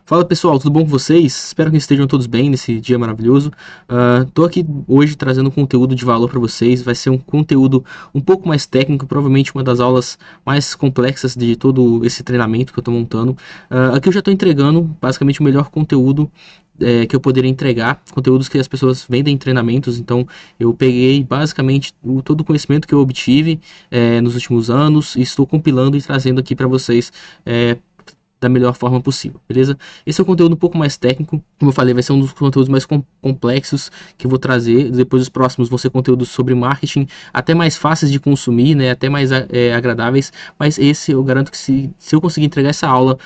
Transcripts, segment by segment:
Fala pessoal, tudo bom com vocês? Espero que estejam todos bem nesse dia maravilhoso. Tô aqui hoje trazendo conteúdo de valor para vocês. Vai ser um conteúdo um pouco mais técnico, provavelmente uma das aulas mais complexas de todo esse treinamento que eu estou montando. Aqui eu já estou entregando basicamente o melhor conteúdo que eu poderia entregar, conteúdos que as pessoas vendem em treinamentos. Então eu peguei basicamente todo o conhecimento que eu obtive nos últimos anos e estou compilando e trazendo aqui para vocês. Da melhor forma possível, beleza? Esse é um conteúdo um pouco mais técnico, como eu falei, vai ser um dos conteúdos mais complexos que eu vou trazer. Depois os próximos vão ser conteúdos sobre marketing, até mais fáceis de consumir, né? Até mais agradáveis. Mas esse eu garanto que se eu conseguir entregar essa aula,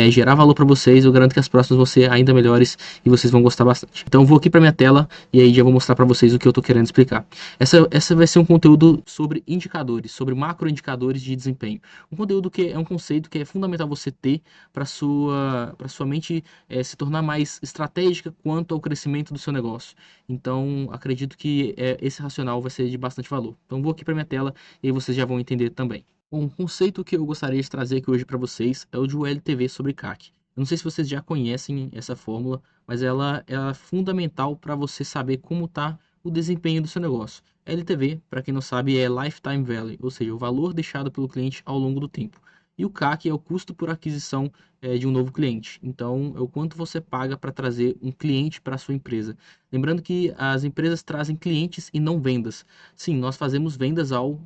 gerar valor para vocês, eu garanto que as próximas vão ser ainda melhores e vocês vão gostar bastante. Então eu vou aqui para minha tela e aí já vou mostrar para vocês o que eu tô querendo explicar. Essa vai ser um conteúdo sobre indicadores, sobre macroindicadores de desempenho. Um conteúdo que é um conceito que é fundamental você ter para sua mente se tornar mais estratégica quanto ao crescimento do seu negócio. Então, acredito que esse racional vai ser de bastante valor. Então, vou aqui para minha tela e aí vocês já vão entender também. Bom, um conceito que eu gostaria de trazer aqui hoje para vocês é o de LTV sobre CAC. Eu não sei se vocês já conhecem essa fórmula, mas ela é fundamental para você saber como está o desempenho do seu negócio. LTV, para quem não sabe, é Lifetime Value, ou seja, o valor deixado pelo cliente ao longo do tempo. E o CAC é o custo por aquisição de um novo cliente. Então, é o quanto você paga para trazer um cliente para a sua empresa. Lembrando que as empresas trazem clientes e não vendas. Sim, nós fazemos vendas ao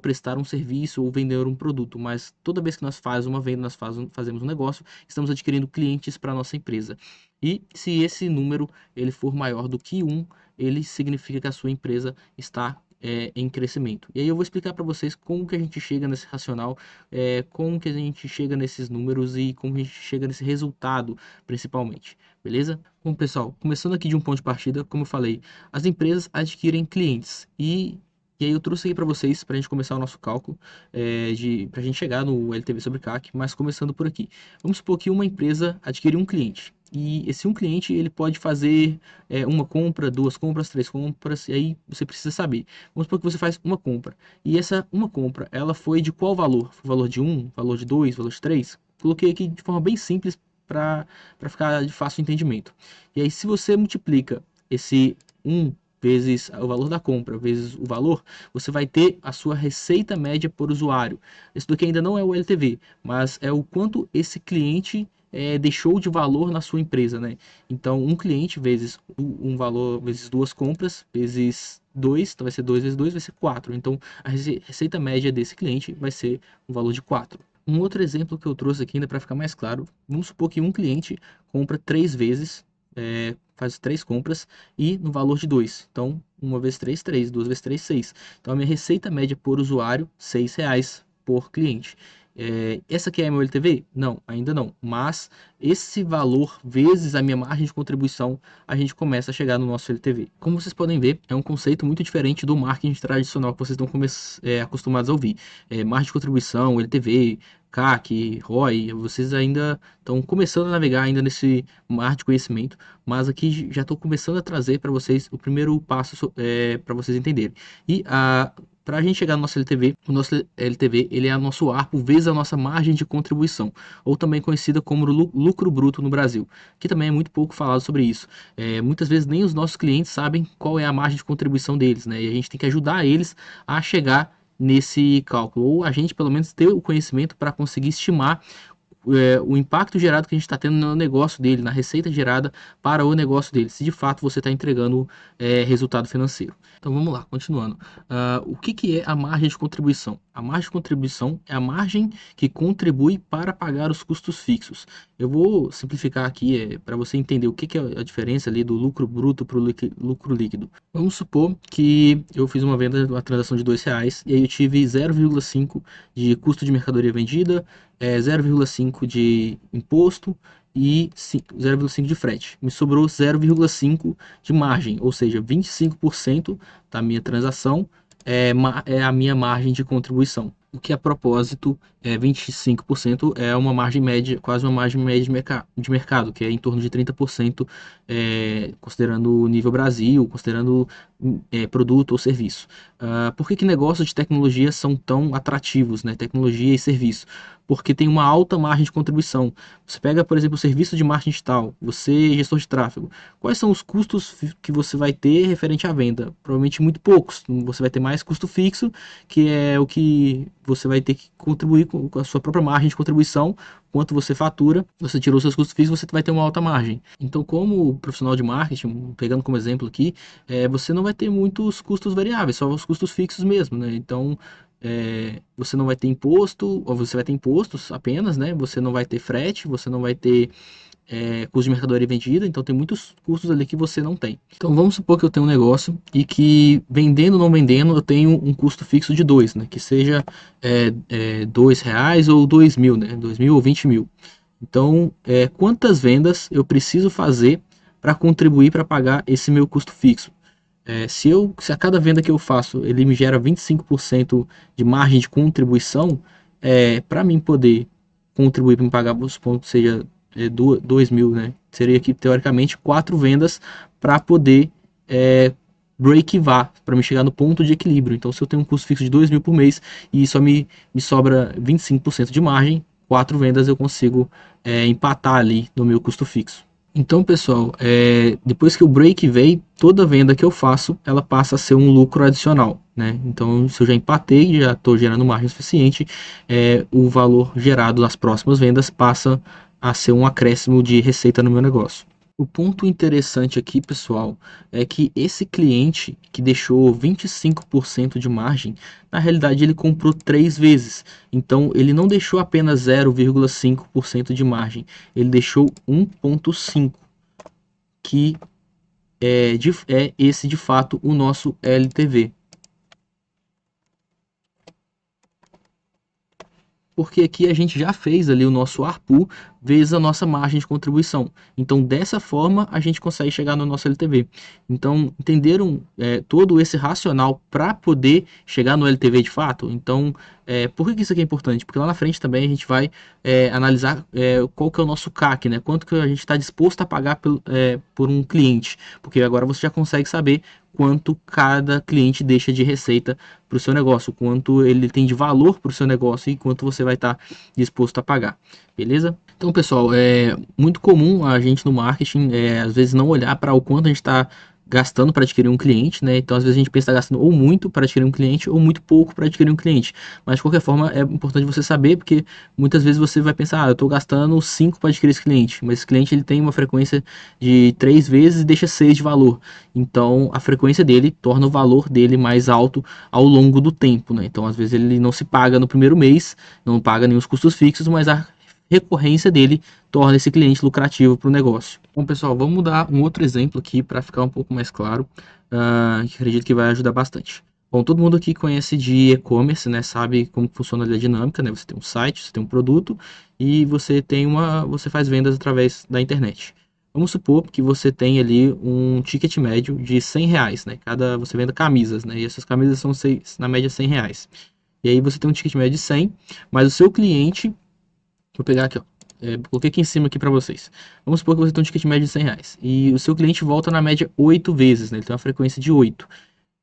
prestar um serviço ou vender um produto, mas toda vez que nós fazemos uma venda, nós fazemos um negócio, estamos adquirindo clientes para a nossa empresa. E se esse número ele for maior do que um, ele significa que a sua empresa está em crescimento. E aí eu vou explicar para vocês como que a gente chega nesse racional, como que a gente chega nesses números e como a gente chega nesse resultado, principalmente. Beleza? Bom, pessoal, começando aqui de um ponto de partida, como eu falei, as empresas adquirem clientes e aí eu trouxe aqui para vocês, para a gente começar o nosso cálculo, para a gente chegar no LTV sobre CAC, mas começando por aqui. Vamos supor que uma empresa adquire um cliente. E esse um cliente, ele pode fazer uma compra, duas compras, três compras, e aí você precisa saber. Vamos supor que você faz uma compra. E essa uma compra, ela foi de qual valor? Foi valor de um, valor de dois, valor de três? Coloquei aqui de forma bem simples para ficar de fácil entendimento. E aí, se você multiplica esse um vezes o valor da compra, vezes o valor, você vai ter a sua receita média por usuário. Isso daqui ainda não é o LTV, mas é o quanto esse cliente deixou de valor na sua empresa, né? Então, um cliente vezes um valor, vezes duas compras, vezes 2, então vai ser 2 vezes 2, vai ser 4. Então, a receita média desse cliente vai ser um valor de 4. Um outro exemplo que eu trouxe aqui ainda para ficar mais claro, vamos supor que um cliente compra 3 vezes, faz 3 compras e no valor de 2. Então, uma vezes 3, 3, duas vezes 3, 6. Então, a minha receita média por usuário, R$ 6 por cliente. Essa aqui é a meu LTV? Não, ainda não. Mas esse valor vezes a minha margem de contribuição, a gente começa a chegar no nosso LTV. Como vocês podem ver, é um conceito muito diferente do marketing tradicional que vocês estão acostumados a ouvir. Margem de contribuição, LTV, CAC, ROI, vocês ainda estão começando a navegar ainda nesse mar de conhecimento, mas aqui já estou começando a trazer para vocês o primeiro passo para vocês entenderem. E para a gente chegar no nosso LTV, o nosso LTV ele é o nosso ARPU vezes a nossa margem de contribuição, ou também conhecida como lucro bruto no Brasil, que também é muito pouco falado sobre isso. Muitas vezes nem os nossos clientes sabem qual é a margem de contribuição deles, né? E a gente tem que ajudar eles a chegar nesse cálculo, ou a gente pelo menos ter o conhecimento para conseguir estimar o impacto gerado que a gente está tendo no negócio dele, na receita gerada para o negócio dele, se de fato você está entregando resultado financeiro. Então vamos lá, continuando. O que é a margem de contribuição? A margem de contribuição é a margem que contribui para pagar os custos fixos. Eu vou simplificar aqui para você entender o que é a diferença ali do lucro bruto para o lucro líquido. Vamos supor que eu fiz uma venda, uma transação de R$ 2 e aí eu tive 0,5 de custo de mercadoria vendida, 0,5 de imposto e 0,5 de frete. Me sobrou 0,5 de margem, ou seja, 25% da minha transação é a minha margem de contribuição. O que a propósito 25% é uma margem média, quase uma margem média de mercado, que é em torno de 30%, considerando o nível Brasil, considerando produto ou serviço. Por que negócios de tecnologia são tão atrativos, né? Tecnologia e serviço? porque tem uma alta margem de contribuição. Você pega, por exemplo, o serviço de marketing digital, você, gestor de tráfego. Quais são os custos que você vai ter referente à venda? Provavelmente muito poucos. Você vai ter mais custo fixo, que é o que você vai ter que contribuir com a sua própria margem de contribuição. Quanto você fatura, você tirou seus custos fixos, você vai ter uma alta margem. Então, como profissional de marketing, pegando como exemplo aqui, você não vai ter muitos custos variáveis, só os custos fixos mesmo, né? Então, você não vai ter imposto, ou você vai ter impostos apenas, né? Você não vai ter frete, você não vai ter custo de mercadoria vendida, então tem muitos custos ali que você não tem. Então vamos supor que eu tenho um negócio e que vendendo ou não vendendo eu tenho um custo fixo de 2, né? Que seja R$ 2 ou 2.000, né? 2.000 ou 20.000. Então, quantas vendas eu preciso fazer para contribuir para pagar esse meu custo fixo? Se a cada venda que eu faço ele me gera 25% de margem de contribuição, para mim poder contribuir para me pagar, supondo que seja 2.000, né? Seria aqui teoricamente 4 vendas para poder break-even, para me chegar no ponto de equilíbrio. Então, se eu tenho um custo fixo de 2.000 por mês e só me sobra 25% de margem, 4 vendas eu consigo empatar ali no meu custo fixo. Então, pessoal, depois que o break veio, toda venda que eu faço, ela passa a ser um lucro adicional, né? Então, se eu já empatei, já estou gerando margem suficiente, o valor gerado das próximas vendas passa a ser um acréscimo de receita no meu negócio. O ponto interessante aqui, pessoal, é que esse cliente que deixou 25% de margem, na realidade ele comprou 3 vezes. Então ele não deixou apenas 0,5% de margem, ele deixou 1,5%, que é esse de fato o nosso LTV. Porque aqui a gente já fez ali o nosso ARPU vezes a nossa margem de contribuição. Então, dessa forma, a gente consegue chegar no nosso LTV. Então, entenderam todo esse racional para poder chegar no LTV de fato? Então, por que isso aqui é importante? Porque lá na frente também a gente vai analisar qual que é o nosso CAC, né? Quanto que a gente está disposto a pagar por um cliente. Porque agora você já consegue saber quanto cada cliente deixa de receita para o seu negócio, quanto ele tem de valor para o seu negócio e quanto você vai estar disposto a pagar, beleza? Então, pessoal, é muito comum a gente no marketing, às vezes, não olhar para o quanto a gente está gastando para adquirir um cliente, né? Então, às vezes a gente pensa que está gastando ou muito para adquirir um cliente ou muito pouco para adquirir um cliente. Mas, de qualquer forma, é importante você saber, porque muitas vezes você vai pensar, eu estou gastando 5 para adquirir esse cliente, mas esse cliente ele tem uma frequência de 3 vezes e deixa 6 de valor. Então, a frequência dele torna o valor dele mais alto ao longo do tempo, né? Então, às vezes ele não se paga no primeiro mês, não paga nenhum custos fixos, mas a recorrência dele torna esse cliente lucrativo para o negócio. Bom, pessoal, vamos dar um outro exemplo aqui para ficar um pouco mais claro, que acredito que vai ajudar bastante. Bom, todo mundo aqui conhece de e-commerce, né? Sabe como funciona ali a dinâmica, né? Você tem um site, você tem um produto e você faz vendas através da internet. Vamos supor que você tem ali um ticket médio de R$ 100, né? Você venda camisas, né? E essas camisas são na média R$ 100. E aí você tem um ticket médio de 100, mas o seu cliente, vou pegar aqui, ó. Coloquei aqui em cima aqui para vocês. Vamos supor que você tem um ticket médio de R$ 100 e o seu cliente volta na média 8 vezes, né? Ele tem uma frequência de 8.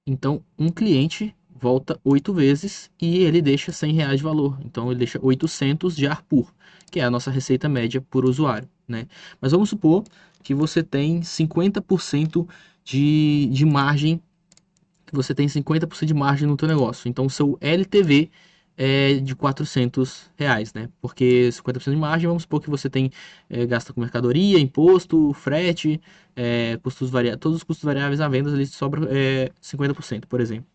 Então, um cliente volta 8 vezes e ele deixa R$ 100 de valor. Então, ele deixa 800 de ARPU, que é a nossa receita média por usuário, né? Mas vamos supor que você tem 50% de margem, que você tem 50% de margem no teu negócio. Então, o seu LTV de R$ 400, né? Porque 50% de margem, vamos supor que você tem gasta com mercadoria, imposto, frete, todos os custos variáveis à venda, ali sobra 50%, por exemplo.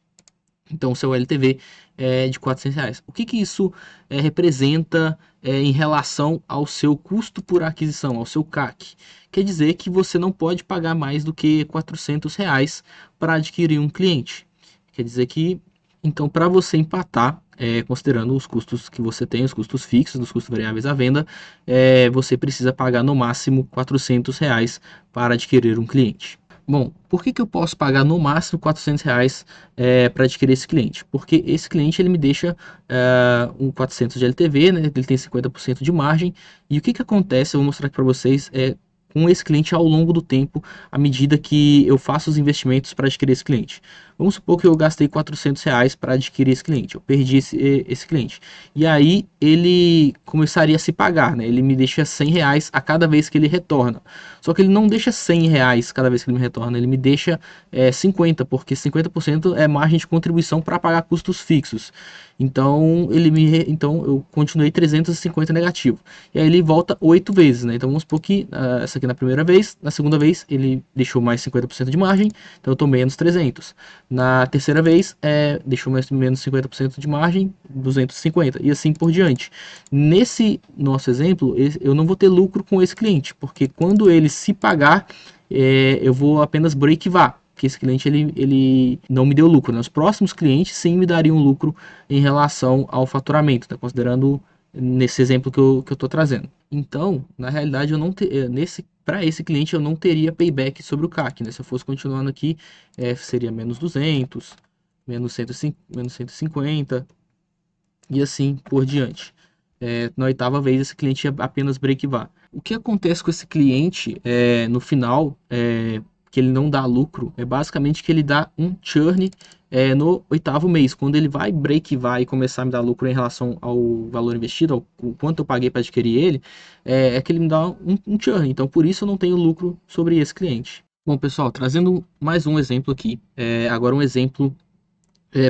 Então, o seu LTV é de R$ 400. O que isso representa em relação ao seu custo por aquisição, ao seu CAC? Quer dizer que você não pode pagar mais do que R$ 400 para adquirir um cliente. Quer dizer que, então, para você empatar, considerando os custos que você tem, os custos fixos, os custos variáveis à venda, você precisa pagar no máximo R$ 400 para adquirir um cliente. Bom, por que eu posso pagar no máximo R$ 400 para adquirir esse cliente? Porque esse cliente ele me deixa um 400 de LTV, né? Ele tem 50% de margem. E o que acontece, eu vou mostrar aqui para vocês, com esse cliente ao longo do tempo, à medida que eu faço os investimentos para adquirir esse cliente. Vamos supor que eu gastei R$ 400 para adquirir esse cliente, eu perdi esse cliente. E aí ele começaria a se pagar, né? Ele me deixa R$ 100 a cada vez que ele retorna. Só que ele não deixa R$ 100 cada vez que ele me retorna, ele me deixa 50, porque 50% é margem de contribuição para pagar custos fixos. Então eu continuei 350 negativo. E aí ele volta 8 vezes, né? Então vamos supor que essa aqui na primeira vez, na segunda vez ele deixou mais 50% de margem, então eu tô menos 300. Na terceira vez, deixou menos 50% de margem, 250, e assim por diante. Nesse nosso exemplo, eu não vou ter lucro com esse cliente, porque quando ele se pagar, eu vou apenas break-even, porque esse cliente ele não me deu lucro, né? Os próximos clientes sim me dariam lucro em relação ao faturamento, tá? Considerando nesse exemplo que eu estou trazendo. Então, na realidade, eu não para esse cliente eu não teria payback sobre o CAC, né? Se eu fosse continuando aqui, seria menos 200, menos 150, menos 150 e assim por diante. Na oitava vez, esse cliente ia apenas break-even. O que acontece com esse cliente no final, que ele não dá lucro, é basicamente que ele dá um churn no oitavo mês. Quando ele vai break-even e começar a me dar lucro em relação ao valor investido, ao quanto eu paguei para adquirir ele, que ele me dá um churn. Então, por isso eu não tenho lucro sobre esse cliente. Bom, pessoal, trazendo mais um exemplo aqui. Agora um exemplo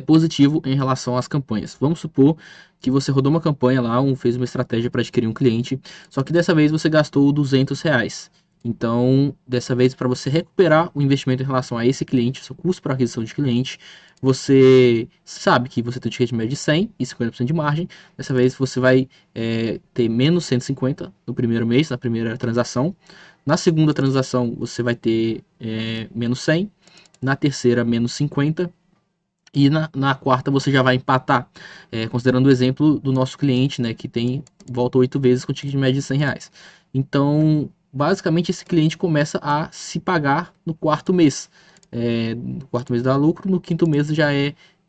positivo em relação às campanhas. Vamos supor que você rodou uma campanha lá, fez uma estratégia para adquirir um cliente, só que dessa vez você gastou R$ 200. Então, dessa vez, para você recuperar o investimento em relação a esse cliente, seu custo para aquisição de cliente, você sabe que você tem um ticket médio de 100 e 50% de margem. Dessa vez você vai ter menos 150 no primeiro mês, na primeira transação. Na segunda transação você vai ter menos 100. Na terceira, menos 50. E na quarta você já vai empatar, considerando o exemplo do nosso cliente, né, que volta 8 vezes com ticket médio de R$ 100. Então, basicamente, esse cliente começa a se pagar no quarto mês. No quarto mês dá lucro, no quinto mês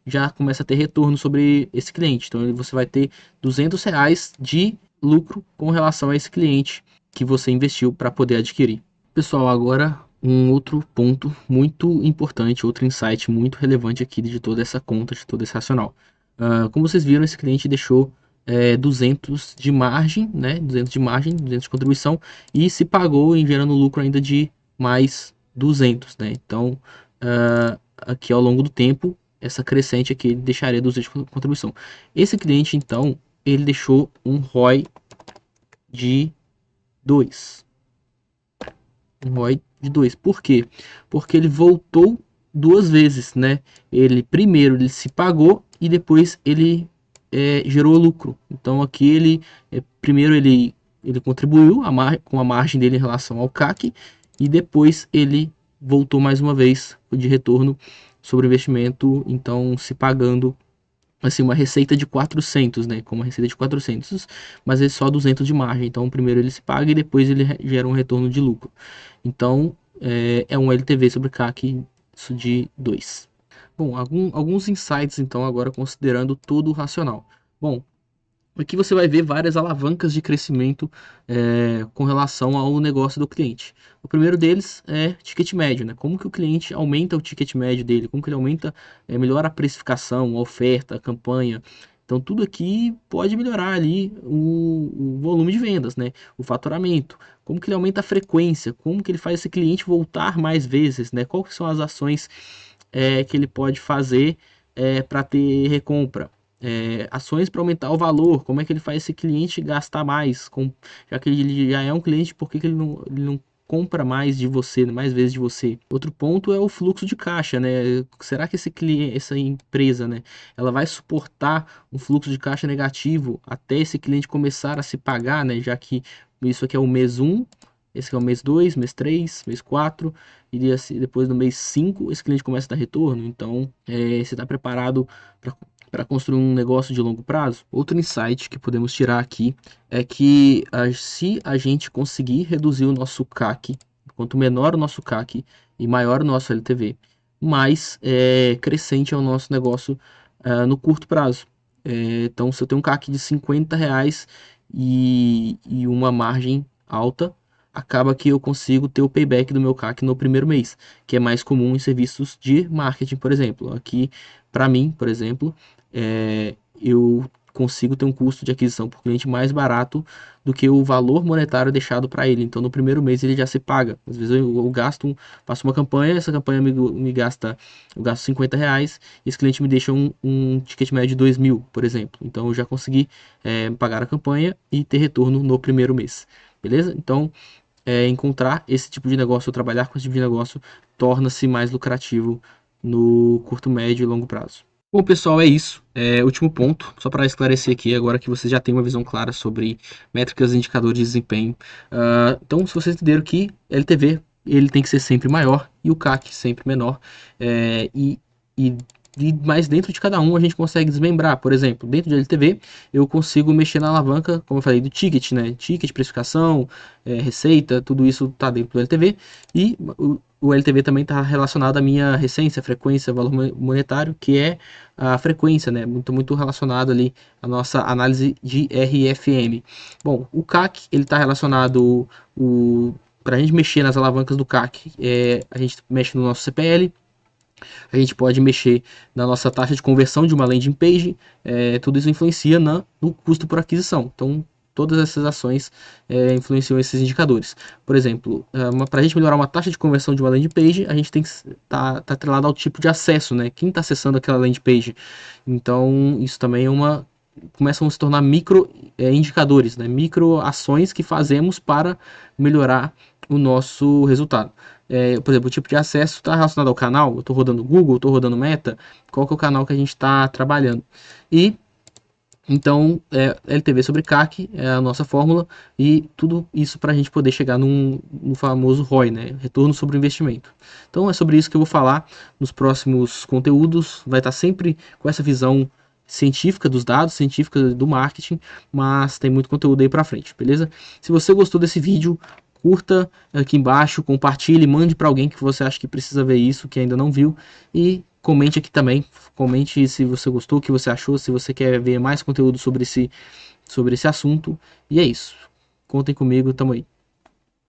já começa a ter retorno sobre esse cliente. Então, você vai ter R$ 200 de lucro com relação a esse cliente que você investiu para poder adquirir. Pessoal, agora um outro ponto muito importante, outro insight muito relevante aqui de toda essa conta, de todo esse racional. Como vocês viram, esse cliente deixou 200 de margem, né? 200 de margem, 200 de contribuição e se pagou em gerando lucro ainda de mais 200, né? Então, aqui ao longo do tempo, essa crescente aqui deixaria 200 de contribuição. Esse cliente, então, ele deixou um ROI de 2. Um ROI de 2. Por quê? Porque ele voltou duas vezes, né? Primeiro ele se pagou e depois ele gerou lucro. Então aqui primeiro ele contribuiu com a margem dele em relação ao CAC e depois ele voltou mais uma vez de retorno sobre o investimento, então se pagando assim, uma receita de 400, né? Como uma receita de 400, mas é só 200 de margem. Então, primeiro ele se paga e depois ele gera um retorno de lucro. Então, um LTV sobre CAC isso de 2. Bom, alguns insights, então, agora considerando todo o racional. Bom, aqui você vai ver várias alavancas de crescimento com relação ao negócio do cliente. O primeiro deles é ticket médio, né? Como que o cliente aumenta o ticket médio dele, como que ele aumenta, melhora a precificação, a oferta, a campanha. Então tudo aqui pode melhorar ali o volume de vendas, né? O faturamento, como que ele aumenta a frequência, como que ele faz esse cliente voltar mais vezes, né? Quais são as ações que ele pode fazer para ter recompra. Ações para aumentar o valor, como é que ele faz esse cliente gastar mais, já que ele já é um cliente, por que ele não compra mais de você, mais vezes de você? Outro ponto é o fluxo de caixa, né? Será que essa empresa, né, ela vai suportar um fluxo de caixa negativo até esse cliente começar a se pagar, né? Já que isso aqui é o mês 1, esse aqui é o mês 2, mês 3, mês 4, e depois no mês 5 esse cliente começa a dar retorno. Então, você está preparado para construir um negócio de longo prazo? Outro insight que podemos tirar aqui é que se a gente conseguir reduzir o nosso CAC, quanto menor o nosso CAC e maior o nosso LTV, mais crescente é o nosso negócio no curto prazo. Então, se eu tenho um CAC de R$ 50 e uma margem alta, acaba que eu consigo ter o payback do meu CAC no primeiro mês, que é mais comum em serviços de marketing, por exemplo. Aqui, para mim, por exemplo, eu consigo ter um custo de aquisição por cliente mais barato do que o valor monetário deixado para ele. Então, no primeiro mês ele já se paga. Às vezes eu gasto, faço uma campanha, essa campanha me gasta, eu gasto R$ 50, e esse cliente me deixa um ticket médio de 2.000, por exemplo. Então, eu já consegui pagar a campanha e ter retorno no primeiro mês. Beleza? Então, encontrar esse tipo de negócio ou trabalhar com esse tipo de negócio torna-se mais lucrativo no curto, médio e longo prazo. Bom, pessoal, é isso. Último ponto, só para esclarecer aqui, agora que vocês já têm uma visão clara sobre métricas e indicadores de desempenho. Então, se vocês entenderam que LTV ele tem que ser sempre maior e o CAC sempre menor, e, e mas dentro de cada um a gente consegue desmembrar. Por exemplo, dentro de LTV eu consigo mexer na alavanca, como eu falei, do ticket, né? Ticket, precificação, receita, tudo isso está dentro do LTV, e o LTV também está relacionado à minha recência, frequência, valor monetário, que é a frequência, né? Muito relacionado ali à nossa análise de RFM. Bom, o CAC ele está relacionado para a gente mexer nas alavancas do CAC, a gente mexe no nosso CPL, a gente pode mexer na nossa taxa de conversão de uma landing page, tudo isso influencia no custo por aquisição. Então, todas essas ações influenciam esses indicadores. Por exemplo, para a gente melhorar uma taxa de conversão de uma landing page, a gente tem que estar atrelado ao tipo de acesso, né? Quem está acessando aquela landing page. Então, isso também começam a se tornar micro indicadores, né? Micro ações que fazemos para melhorar o nosso resultado. Por exemplo, o tipo de acesso está relacionado ao canal. Eu estou rodando Google, estou rodando Meta. Qual que é o canal que a gente está trabalhando? E então, LTV sobre CAC é a nossa fórmula, e tudo isso para a gente poder chegar no famoso ROI, né? Retorno sobre o investimento. Então, é sobre isso que eu vou falar nos próximos conteúdos. Vai estar sempre com essa visão científica dos dados, científica do marketing, mas tem muito conteúdo aí para frente, beleza? Se você gostou desse vídeo, curta aqui embaixo, compartilhe, mande para alguém que você acha que precisa ver isso, que ainda não viu, e comente aqui também, comente se você gostou, o que você achou, se você quer ver mais conteúdo sobre esse assunto, e é isso. Contem comigo, tamo aí.